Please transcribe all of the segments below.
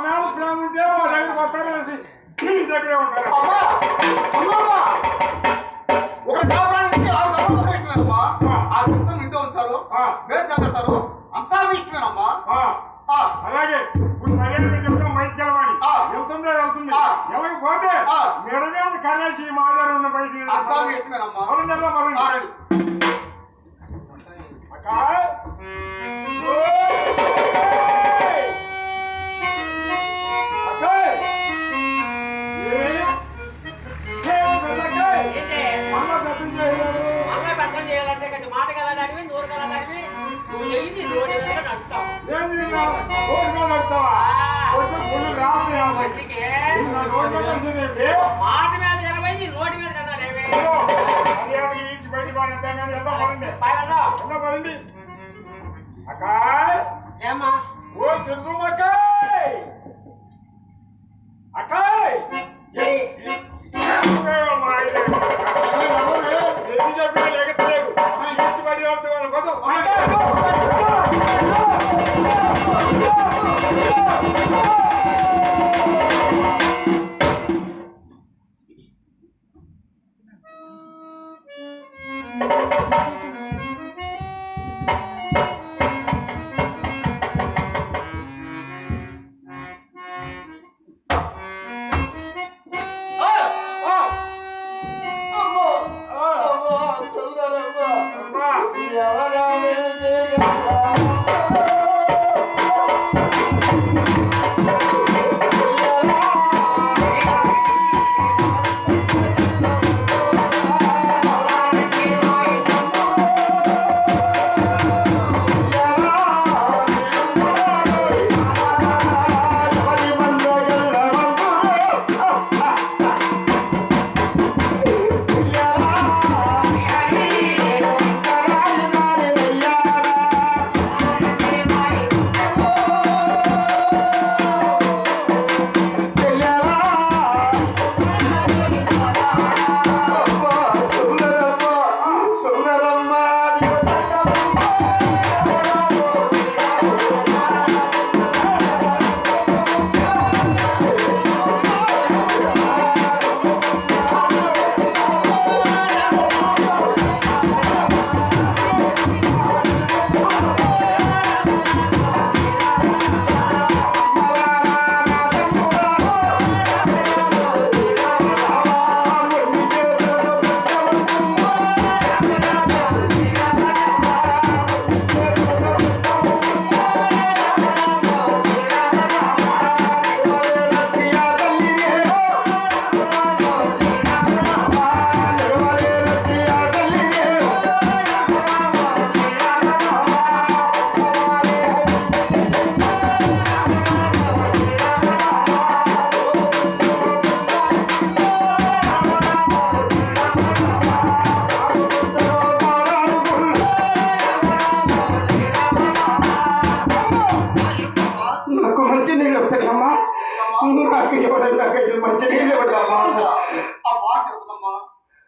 మీద ప్రేమ ఉంటే మా దగ్గరికి వస్తారు నీ దగ్గరే ఉంటారు. ఒక కాపాడానికి 6 గంటలు పెట్టినారమ్మా. ఆ గుర్తం ఇంట్లో ఉంటారు, వేరు తగ్గుతారు, అంతా ఇష్టమేనమ్మా. అలాగే ఇప్పుడు మర్యాదగా చెప్తాం, బయటికి వెళ్ళమని. వెళ్తుందే వెళ్తుంది, వెళ్ళకపోతే మెడ మీద కరేసి మా దగ్గర ఉన్న బయట అంతా ఇష్టమేనమ్మా. మాట కదా నడివి నూరు కదా నడివి నువ్వు ఎయ్యి రోడ్డు మీద నడుస్తావు. మాట మీద ఎనభై రోడ్డు మీద కదా ఏమ్మా ఓ తెలుసు అక్కాయ్ అక్కాయ్ చెప్పినా లేకట్లేదు ఇష్టపడి అవుతాను కొద్దు.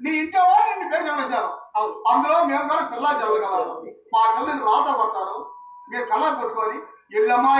నీ ఇంట్లో వాళ్ళు నిన్ను పేరు చదివేశారు. అందులో మేము కూడా పిల్లలు చదవగలము. మా పిల్లలు రాత కొడతారు, మీరు కళ్ళ కొట్టుకొని ఇల్లమ్మా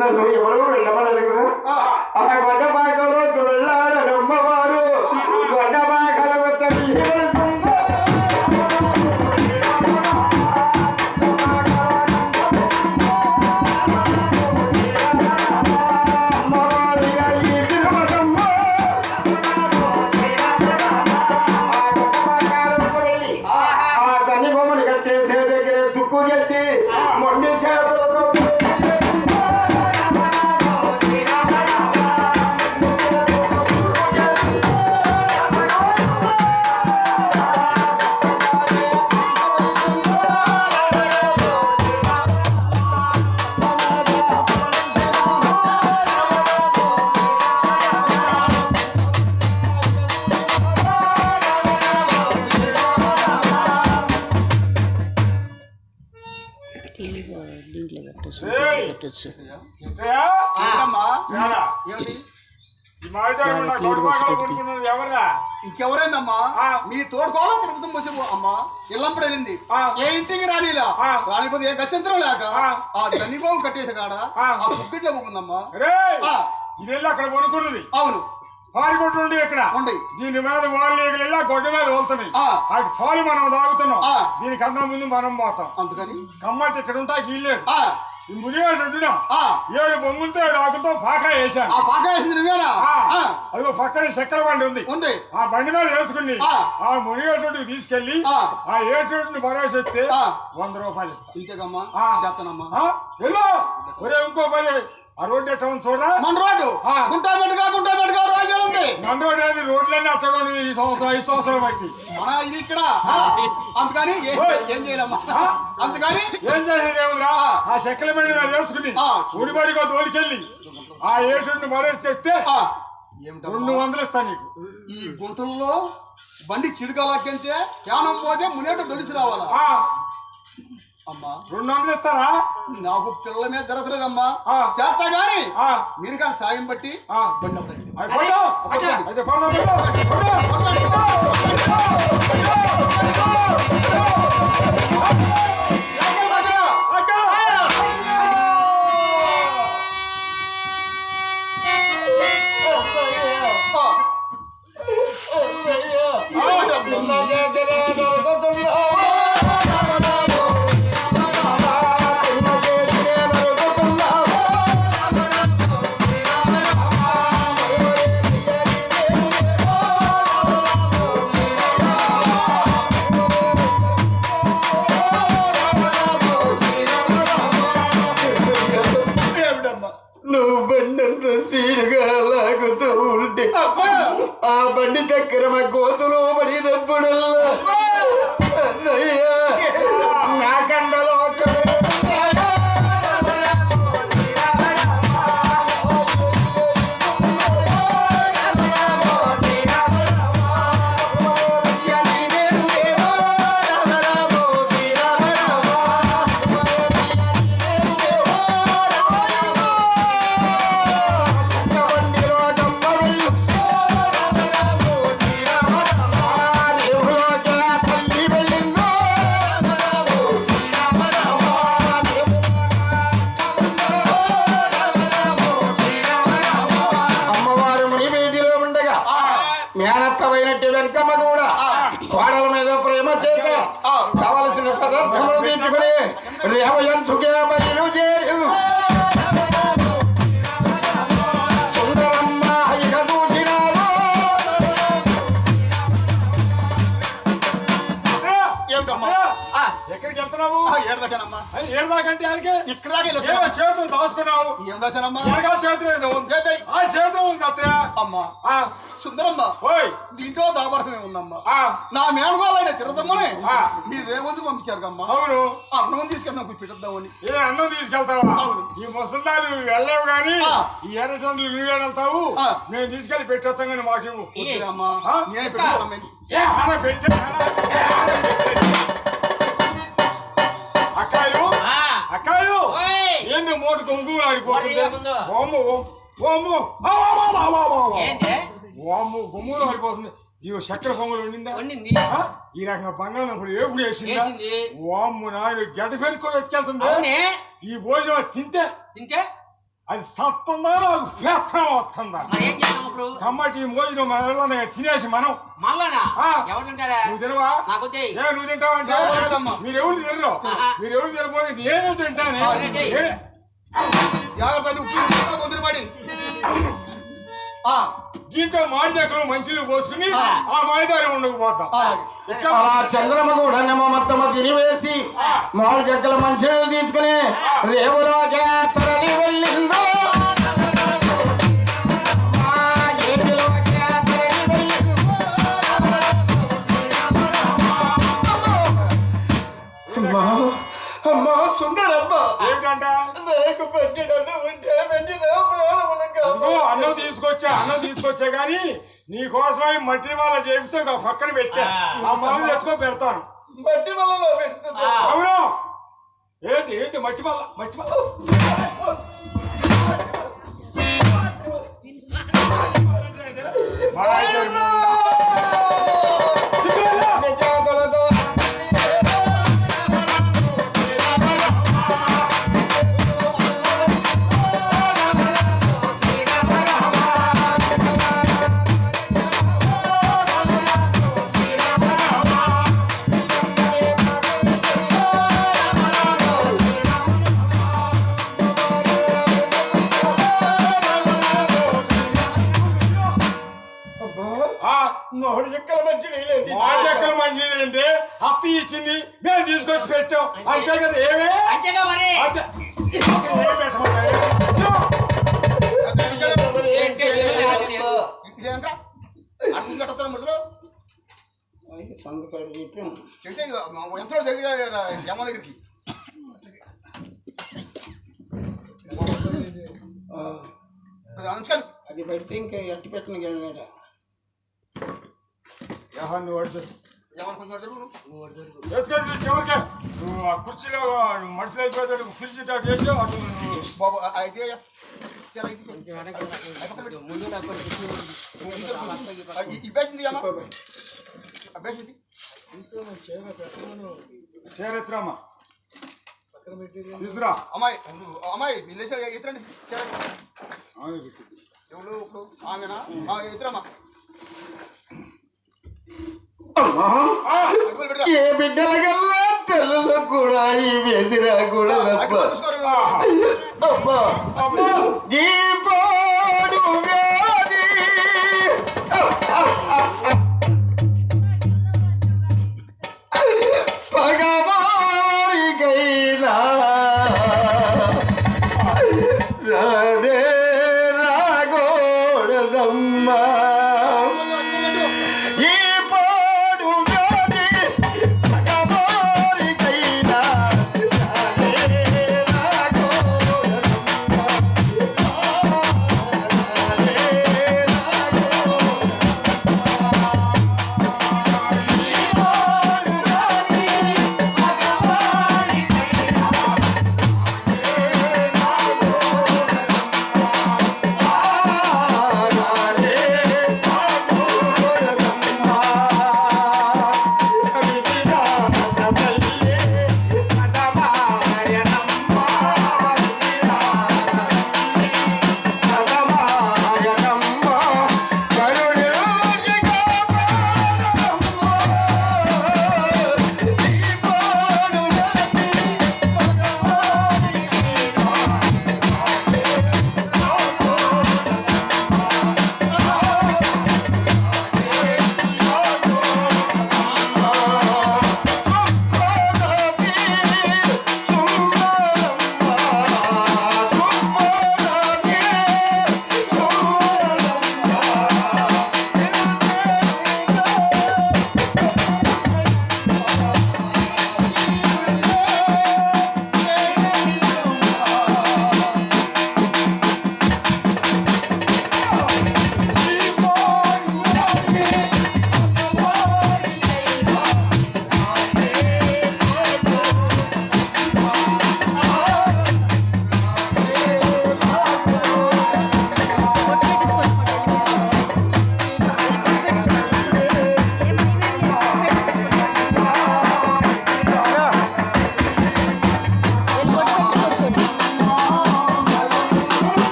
నన్ను ఎవరో వెళ్ళమన్నారు కదా. ఆ గొడ్డ పాకలో వెళ్ళాలమ్మవారు గొడ్డ పాకల తన్ని బొమ్మలు కట్టేసే దగ్గర తుక్కు కట్టి మొండి చేపలతో పెట్టచ్చు. కృష్ణయ్య, ఏంటమ్మా రారా. ఏమిటి ఈ మామిడికాయలు ఉన్న కొడుపాకలు కొనుక్కున్నది ఎవరా? ఇంకెవరైందమ్మా మీ తోడుకోవడం తిరుగుతూ ముసుగు అమ్మా ఇల్లంపడి వెళ్ళింది ఏ ఇంటికి రానిలా రానిపోతే ఏ గచ్చంతరం లేక ఆ గనిగోం కట్టేసి కాడ ఆ బుక్కిట్లో పోకుందమ్మా రేయ్, ఇది వెళ్ళి అక్కడ కొనుక్కున్నది. అవును పారిగొట్టు ఉండి ఇక్కడ ఉండి దీని మీద వాళ్ళు వెళ్ళి గొడ్డ మీద వెళ్తున్నాయి. అటు పాలు మనం తాగుతున్నాం. దీనికన్నా ముందు మనం పోతాం. అందుకని కమ్మటి ఇక్కడ ఉంటా ఇల్లేదు. ఈ మునిగేటట్టున్నా 7 బొమ్ములతో 7 ఆకులతో పాకా వేసాను. ఆ పాక వేసింది నువ్వేనా? అదిగో పక్కన చక్కెర బండి ఉంది. ఆ బండి మీద వేసుకుని ఆ మునిగేటట్టుకు తీసుకెళ్లి ఆ ఏటట్టుని పడేసేస్తే 100 రూపాయలు ఇస్తా. ఇంతేకమ్మా చేస్తానమ్మా. వెళ్ళు. ఒరే ఇంకో పని, ఆ రోడ్డు ఎట్ట ఉంది చూడ. మన రోడ్డు గుంటామెట్టుగా రాజ్యం ఉంది. మన రోడ్డు ఏది రోడ్లన్నీ అచ్చడం ఈ సంవత్సరం 5 సంవత్సరాలు బట్టి మన ఇది ఇక్కడ అందుకని ఏం చేయాలమ్మా? అందుకని ఏం చేసేది ఏముందిరా, ఆ చెక్కల బండి మీద వేసుకుని ఉడిబడిగా తోలికెళ్ళి ఆ ఏటట్టుని పడేసి తెస్తే 200 ఇస్తాను నీకు. ఈ గుంటల్లో బండి చిడుకలాకంటే ధ్యానం పోతే మునేట దొలిసి రావాలా? అమ్మా 200 ఇస్తారా? నాకు పిల్లల మీద జరసలేదమ్మా. చేస్తా గాని మీరు కానీ సాయం బట్టి బండి అమ్మదండి. అయితే కొడదాం. నువ్వు బండి అంత సీడుగా లాగుతూ ఉంటే ఆ బండి చక్కెర మా కోతులు పడినప్పుడల్లా అన్నయ్యా నా కండలో మేనత్తమైనట్టు వెంకమ్మ కూడా కోడల మీద ప్రేమ చేత కావలసిన పదార్థములు తీర్చుకుని రేవయం సుఖే బయలు చేరు సుందరమ్మ ఇక చూసినారు. ఎక్కడికి వెళ్తున్నావు? ఏడదాకానమ్మా. ఏడదాకంటే ఇక్కడ దాకా చేతులు దాచుకున్నావు. ఏం దాచానమ్మా? చేతులు ఆ చేతులు ఉంది అత్తయ్య. అమ్మా సుందరమ్మ దీంట్లో దాపరకమే ఉందమ్మా. నా మేనగోళ్ళైన తిరదమ్మని మీరు రేవొందు పంపించారు కమ్మా. అవును. అన్నం తీసుకెళ్దాం పెట్టిద్దామని. ఏ అన్నం తీసుకెళ్తావా? ఈ ముసల్దాలు నువ్వు వెళ్ళావు గాని ఈ ఎర్రచంద్రులు నువ్వే వెళ్తావు. మేము తీసుకెళ్లి పెట్టేస్తాం కానీ మాకేమో అమ్మా నేనే పెట్టుకోవడం. అక్కాయలు ఏంది మోటు కొంగు ఆడిపోతుంది. గుమ్ములు ఆడిపోతుంది. ఇగో చక్కెర పొంగలు వండిందా? ఈ రకంగా బంగాళదుంపలు ఎప్పుడు వేసింది. వామ్ము నాయన గడ్డ పెరుగు కూడా ఎత్తుకెళ్తుంది. ఈ భోజనం తింటే అది సత్తుందా నాకు పేత్రం వస్తుందా? కమ్మటి ఈ భోజనం మన తినేసి మనం నువ్వు తినవా? నువ్వు తింటావంటే మీరు ఎవరు తినరు. మీరు ఎవరు తినకపోతే నేను తింటాను. దీంట్లో మాడిదక్కలు మంచిలు పోసుకుని ఆ మాడిదారి ఉండకపోతాం. అలా చంద్రమ్మ కూడా మొత్తమ్మ తినివేసి మామిడి చెక్కల మంచినీళ్ళు తీసుకుని రేవులోకి తరలి వెళ్ళిందో. అమ్మా సుందరమ్మ ఏంటంట? అన్నం తీసుకొచ్చా గాని నీ కోసమై మట్టి వాళ్ళ చేపితే పక్కన పెట్టా. ఆ మనం తెచ్చుకో పెడతాను. మట్టి వల్ల పెడుతున్నా. అవును ఏంటి ఏంటి మర్చిపోల్ల ఎక్కడ మంచిది అంటే అత్త ఇచ్చింది మేము తీసుకొచ్చి పెట్టాం అంతే కదా ఏమే అంతేగా మరి ఎంతో దగ్గర జమ దగ్గరికి అది పెడితే ఇంకా ఎట్టు పెట్టిన గెలినాడ నువ్వు చివరికి నువ్వు ఆ కుర్చీలో మనుషులు అయిపోతాడు కుర్చీ చేసి అటు బాబు అయితే ఇబ్బంది అభ్యాసింది చేరెత్రామా తీసుకురా అమ్మాయి అమ్మాయి లేచా ఎత్తండి ఎవరు ఇప్పుడు ఆమెనా ఎత్తురమ్మా ఏ బిడ్డలకల్లా తెల్లలో కూడా ఈ వెదిరా కూడా దీపాడు వ్యాధి పగవారికైనా రాదే రాగోడదమ్మా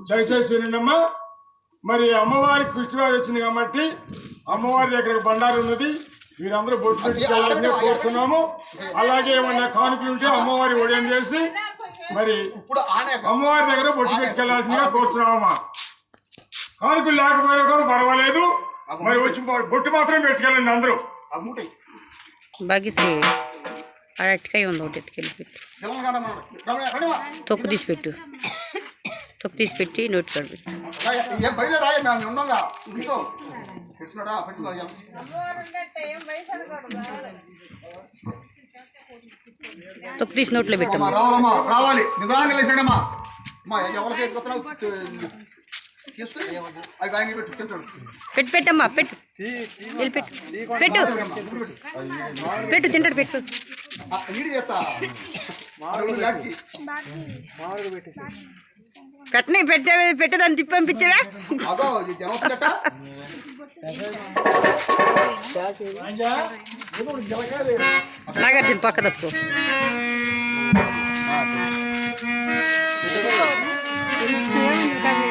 దయచేసి వినండమ్మా. మరి అమ్మవారికి కృష్ణవారి వచ్చింది కాబట్టి అమ్మవారి దగ్గర బండారు ఉన్నది, మీరందరూ బొట్టు పెట్టుకోవాలని కోరుతున్నాము. అలాగే ఏమన్నా కానుకలు ఉంటే అమ్మవారి ఉదయం చేసి మరి అమ్మవారి దగ్గర బొట్టు పెట్టుకెళ్లాల్సిందిగా కోరుతున్నామమ్మా. కానుకలు లేకపోయినా కూడా పర్వాలేదు, మరి వచ్చి బొట్టు మాత్రం పెట్టుకెళ్ళండి అందరూ. బాగిసి అరటికాయ ఉంది, ఒకటి ఎట్టుకెళ్ళి పెట్టు, తొక్కు తీసి పెట్టు, తొక్కు తీసి పెట్టి నోటి కాడ పెట్టు. పెట్టుకున్నాడా పెట్టుకున్నాడు తొక్కు తీసి నోట్లో పెట్టు. అమ్మా రావాలమ్మా రావాలి నిదానంగా లేచాడమ్మా అమ్మా ఎవరికి ఎత్తుకొస్తున్నావు అవి ఆయన పెట్టు తింటాడు పెట్టమ్మా పెట్టు వెళ్ళి పెట్టు పెట్టు పెట్టు తింటాడు పెట్టు. నీడి చేస్తా కట్నే పెట్టేదాన్ని తిప్పి పంపించాడా. అదో జనం వస్తుందట నాగార్జున పక్క తప్పు. ఆ